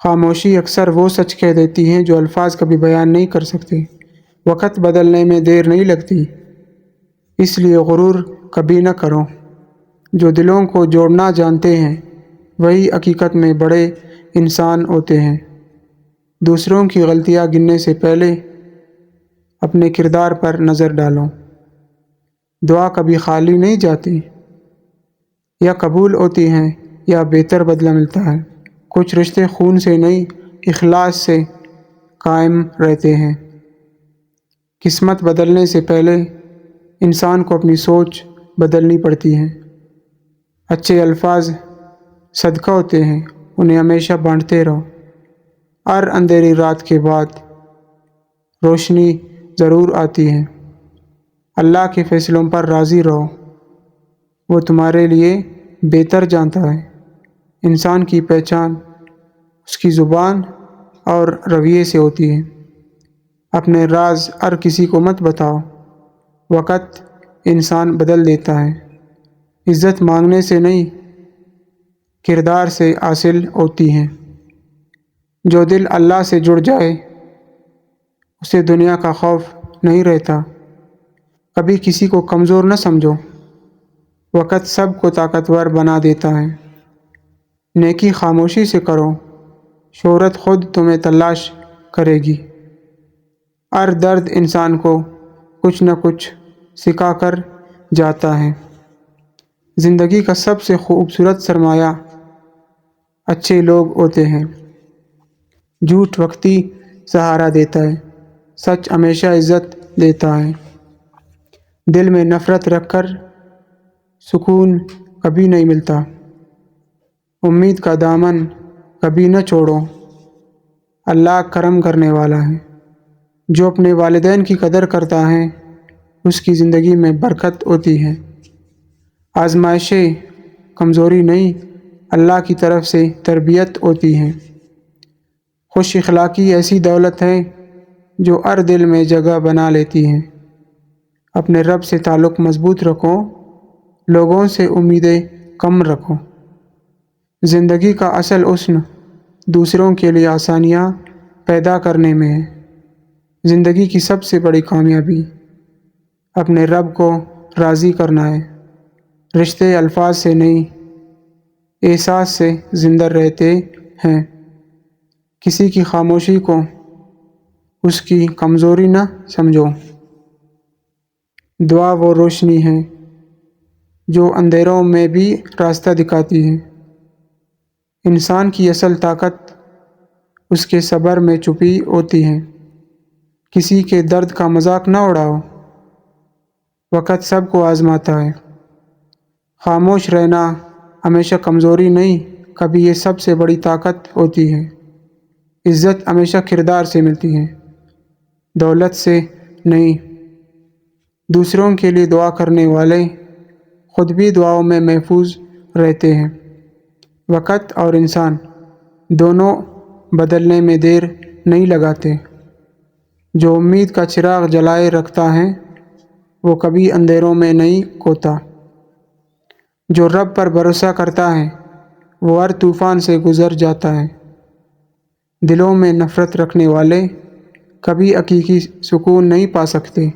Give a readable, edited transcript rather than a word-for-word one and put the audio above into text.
خاموشی اکثر وہ سچ کہہ دیتی ہے جو الفاظ کبھی بیان نہیں کر سکتے۔ وقت بدلنے میں دیر نہیں لگتی، اس لیے غرور کبھی نہ کرو۔ جو دلوں کو جوڑنا جانتے ہیں وہی حقیقت میں بڑے انسان ہوتے ہیں۔ دوسروں کی غلطیاں گننے سے پہلے اپنے کردار پر نظر ڈالو۔ دعا کبھی خالی نہیں جاتی، یا قبول ہوتی ہیں یا بہتر بدلہ ملتا ہے۔ کچھ رشتے خون سے نہیں، اخلاص سے قائم رہتے ہیں۔ قسمت بدلنے سے پہلے انسان کو اپنی سوچ بدلنی پڑتی ہے۔ اچھے الفاظ صدقہ ہوتے ہیں، انہیں ہمیشہ بانٹتے رہو۔ ہر اندھیری رات کے بعد روشنی ضرور آتی ہے۔ اللہ کے فیصلوں پر راضی رہو، وہ تمہارے لیے بہتر جانتا ہے۔ انسان کی پہچان اس کی زبان اور رویے سے ہوتی ہے۔ اپنے راز ہر کسی کو مت بتاؤ، وقت انسان بدل دیتا ہے۔ عزت مانگنے سے نہیں، کردار سے حاصل ہوتی ہے۔ جو دل اللہ سے جڑ جائے اسے دنیا کا خوف نہیں رہتا۔ کبھی کسی کو کمزور نہ سمجھو، وقت سب کو طاقتور بنا دیتا ہے۔ نیکی خاموشی سے کرو، شہرت خود تمہیں تلاش کرے گی۔ ہر درد انسان کو کچھ نہ کچھ سکھا کر جاتا ہے۔ زندگی کا سب سے خوبصورت سرمایہ اچھے لوگ ہوتے ہیں۔ جھوٹ وقتی سہارا دیتا ہے، سچ ہمیشہ عزت دیتا ہے۔ دل میں نفرت رکھ کر سکون کبھی نہیں ملتا۔ امید کا دامن کبھی نہ چھوڑو، اللہ کرم کرنے والا ہے۔ جو اپنے والدین کی قدر کرتا ہے اس کی زندگی میں برکت ہوتی ہے۔ آزمائشیں کمزوری نہیں، اللہ کی طرف سے تربیت ہوتی ہے۔ خوش اخلاقی ایسی دولت ہے جو ہر دل میں جگہ بنا لیتی ہے۔ اپنے رب سے تعلق مضبوط رکھو، لوگوں سے امیدیں کم رکھو۔ زندگی کا اصل حسن دوسروں کے لیے آسانیاں پیدا کرنے میں ہے۔ زندگی کی سب سے بڑی کامیابی اپنے رب کو راضی کرنا ہے۔ رشتے الفاظ سے نہیں، احساس سے زندہ رہتے ہیں۔ کسی کی خاموشی کو اس کی کمزوری نہ سمجھو۔ دعا وہ روشنی ہے جو اندھیروں میں بھی راستہ دکھاتی ہے۔ انسان کی اصل طاقت اس کے صبر میں چھپی ہوتی ہے۔ کسی کے درد کا مذاق نہ اڑاؤ، وقت سب کو آزماتا ہے۔ خاموش رہنا ہمیشہ کمزوری نہیں، کبھی یہ سب سے بڑی طاقت ہوتی ہے۔ عزت ہمیشہ کردار سے ملتی ہے، دولت سے نہیں۔ دوسروں کے لیے دعا کرنے والے خود بھی دعاؤں میں محفوظ رہتے ہیں۔ وقت اور انسان دونوں بدلنے میں دیر نہیں لگاتے۔ جو امید کا چراغ جلائے رکھتا ہے وہ کبھی اندھیروں میں نہیں کھوتا۔ جو رب پر بھروسہ کرتا ہے وہ ہر طوفان سے گزر جاتا ہے۔ دلوں میں نفرت رکھنے والے کبھی حقیقی سکون نہیں پا سکتے۔